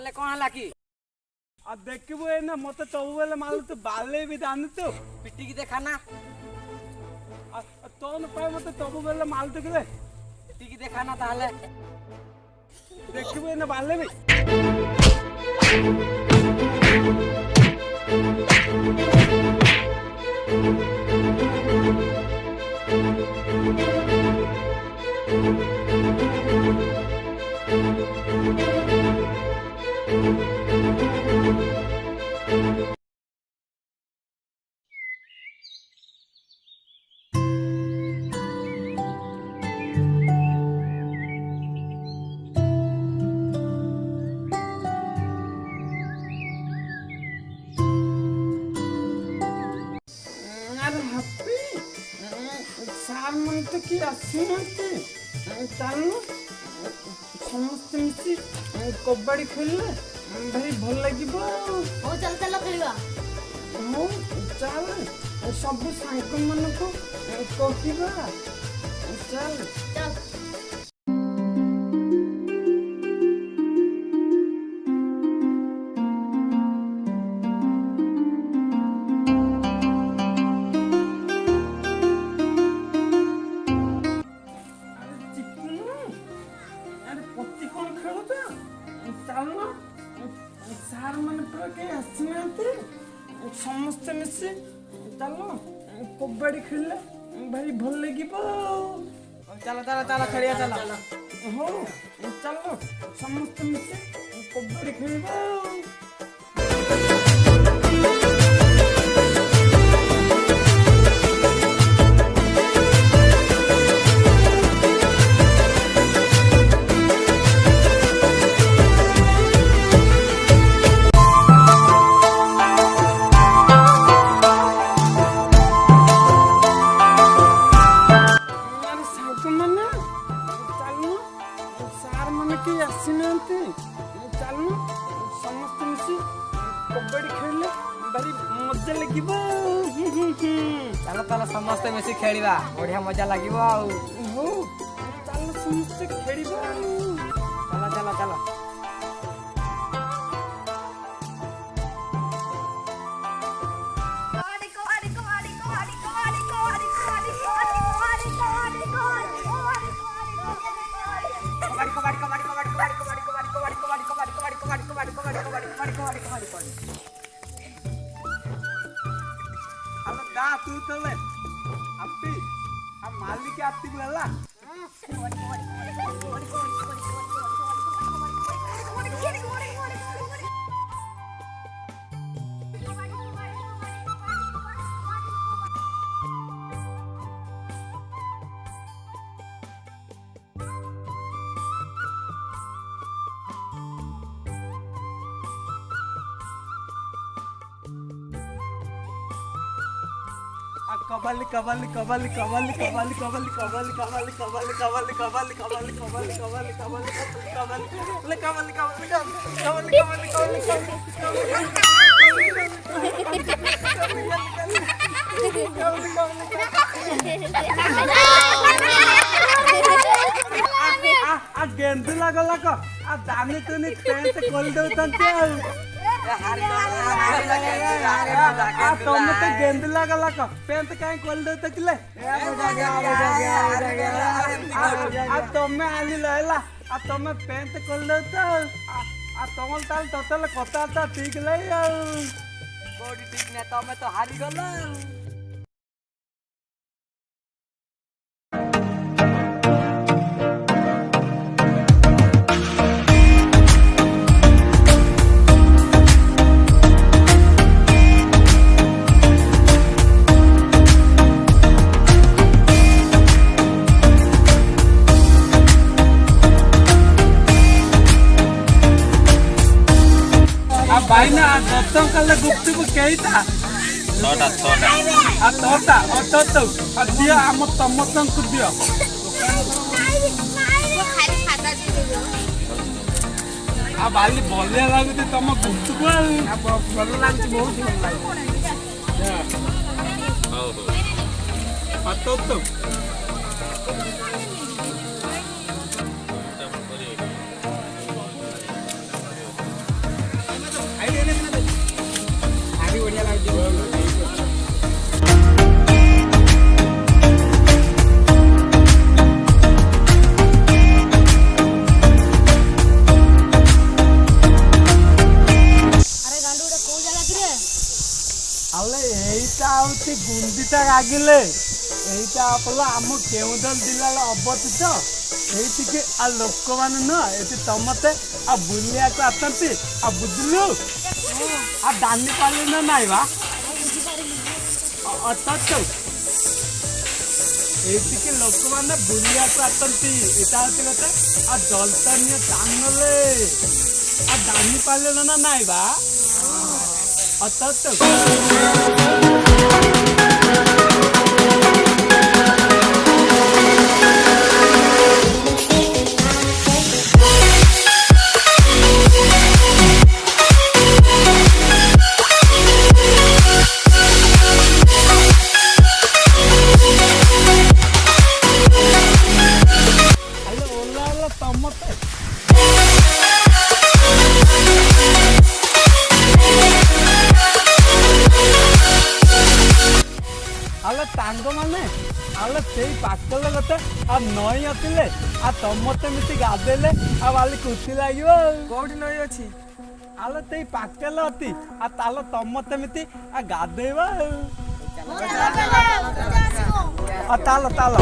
मारले कौन हला की आ देखबो ए ना मते तबु बेले माल तो बाले भी दान तो पिट्टी की देखा ना तो न पाए मते तबु बेले माल तो के पिट्टी की देखा ना ताहले देखबो ए ना बाले भी सार मन तो कि आसुनांती चालू समस्त मिसी कबड्डी खेलले भाई भल लागिबो हो चल चल खेलवा हो चल सब सांग मन को कहिबा चल चल सार मन पूरा कहीं आसुनांती समस्त मिसी चलो कबड्डी खेलले भाई भल लागिबो चलो चलो चलो खेलिया चलो हो चलो समस्त मिसी कबड्डी खेलबो आसुनांती चलू समस्त मिसी कबड्डी खेलले भारी मजा लगिबो चलो चलो समस्त मिसी खेलिबा बढ़िया मजा लागिबो आउ हो चलो समस्त खेलिबा चलो चलो चलो हलो दा तू तले अप्पी आ मालिक आती बुलाला कबाली कबाली कबाली कबाली कबाली कबाली कबाली कबाली कबाली कबाली कबाली कबाली कबाली कबाली कबाली कबाली ले कबाली कबाली कबाली कबाली आ गेंदू लागला का आ दाने तूने पेंट खोल दो तंते तुम तो गेंद लगला का पेंट कहीं खोल दो तकले तुम्हें आली लैला तुम्हें पेंट खोल दो तो तुम ताल टोटल कथा ठीक ले बॉडी ठीक ने तमे तो हारी गलो भाई ना दत्तों कल गुप्त को कही था छोटा छोटा आ तोता तो आ दिया हम तमतन को दिया आ बाली बोले लागुती तम गुप्त को भल लागुती बहुत भल लागुती हो हो आ तो হচ্ছে গুন্ডিচা রাগিলে এইটা আপনার আম কেউঁঝর জেলার অবস্থিত এইটিকে ଲୋକମାନେ ନୁହଁ ଏଠି ସମସ୍ତେ ବୁଲିବାକୁ ଆସନ୍ତି ବୁଝିଲୁ ଜାଣି ପାରିଲୁ ନା ନାଇଁ ବା ଅର୍ଥାତ এইটিকে ଲୋକମାନେ ବୁଲିବାକୁ ଆସନ୍ତି ଏଇଟା ହଉଛି ଗୋଟେ ଦର୍ଶନୀୟ ସ୍ଥାନରେ ଜାଣି ପାରିଲୁ ନା ନାଇଁ ବା ଅର୍ଥାତ ସେଇ ପାଖରେ ଗୋଟେ ନଈ ଆସିଲେ ସମସ୍ତେ ମିଶି ଗାଧେଇଲେ ବାଲି ଖୁସି ଲାଗିବ କୋଉଠି ନଈ ଅଛି ଆଲୋ ସେଇ ପାଖରେ ଅଛି ତାହେଲେ ସମସ୍ତେ ମିଶି ଗାଧେଇବ ତାଲ ତାଲ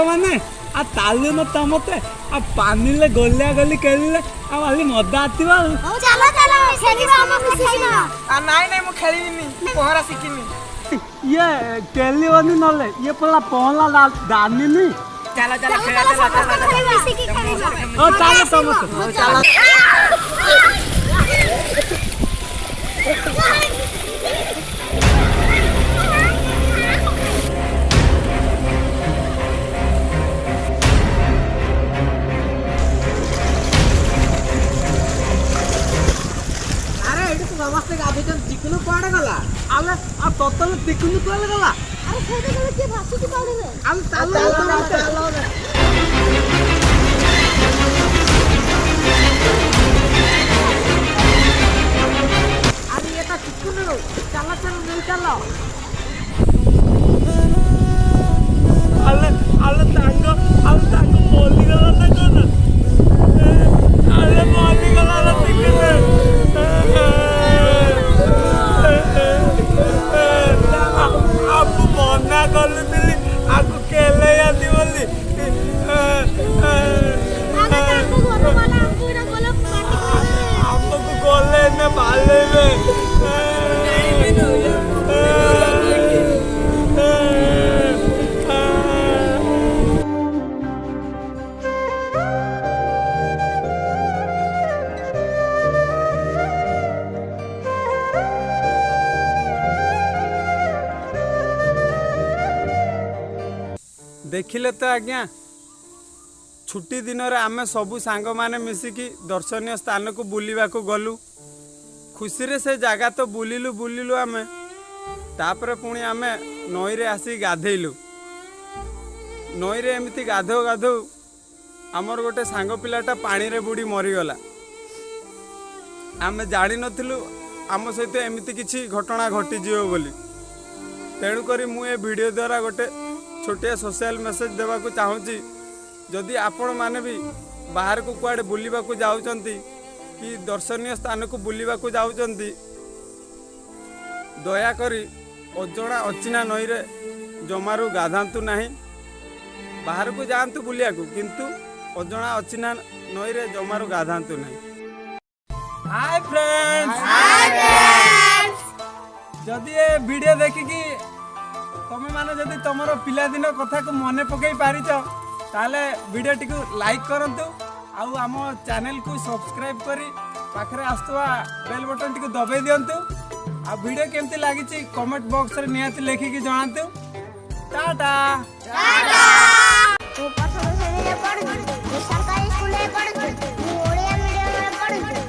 ମାନେ ତାଲୁ ନ ତମତେ ପାନିଲେ ଗଲିଆ ଗଲି ଖେଳିଲେ ଭାରି ମଜା ଆସିବ ନାଇଁ ନାଇଁ ମୁଁ ଖେଳିବିନି ପହଁରା ଶିଖିନି ଇଏ ଖେଳିବନି ନହେଲେ ଇଏ ପଲା ପହଁରା ଜାଣିନି ଚାଲ ଚାଲ ଚାଲ ସମସ୍ତେ ସମସ୍ତେ ଗାଧୁଛନ୍ତି ଚିକୁନୁ କୁଆଡେ ଗଲା ଆମେ ତତଲ ଚିକୁନୁ କୁଆଡେ ଗଲା ଆରେ ସେଇଟା ଗଲେ କିଏ ଭାସୁଛି ପାଣିରେ ଆମେ ଚାଲ ଆରେ ଏଟା ଚିକୁନୁ ଚାଲ ଚାଲ ନେଇ ଚାଲ ଆଲେ ତାଙ୍କ ମଲିଗଲା ନା କଣ ଆଲେ ମଲିଗଲା ନା ଚିକୁନୁ आपको मना कर ली आपको केले आती बोली आपको गोले ने बाले में देखिले तो आज्ञा छुट्टी दिन रे आमे सबू सांग माने मिसिकी दर्शनीय स्थान को बुलिबा को गलु खुशी रे से जगह तो बुलिलु आमे तापर पुणी आमे नई रे आसी गाधेलु नई रे एमती गाधो गाधो आमर गोटे सांग पिलाटा पानी रे बुड़ी मरीगला आमे जानी नथिलु आम सहित एमती किछि घटना घटी जीव बोली तेणुकरी मु ए वीडियो द्वारा गोटे छोटिया सोशल मेसेज देवा को चाहूँगी जदि आपण माने भी बाहर को कुआडे बुलिबा को जाउचंती कि दर्शनीय स्थान को बुलिबा को जाउचंती दया करी अजणा अचिना नई रे जमारू गाधांतु नहीं बाहर को जातु बुलिया को किंतु अजणा अचिना नई रे जमारू गाधांतु नहीं। हाय फ्रेंड्स जदि ए वीडियो देखिकी तमे माने जदि तमरो पिला दिन कथा को मने पकई पारिछ ताले वीडियो टी को लाइक करंतु आउ आम चैनल को सब्सक्राइब करी पाखरे आस्तवा बेल बटन टी को दबाई दियंतु आ वीडियो केमती लागिची कमेंट बॉक्स रे निहाती लेखिकी जणांतु टाटा।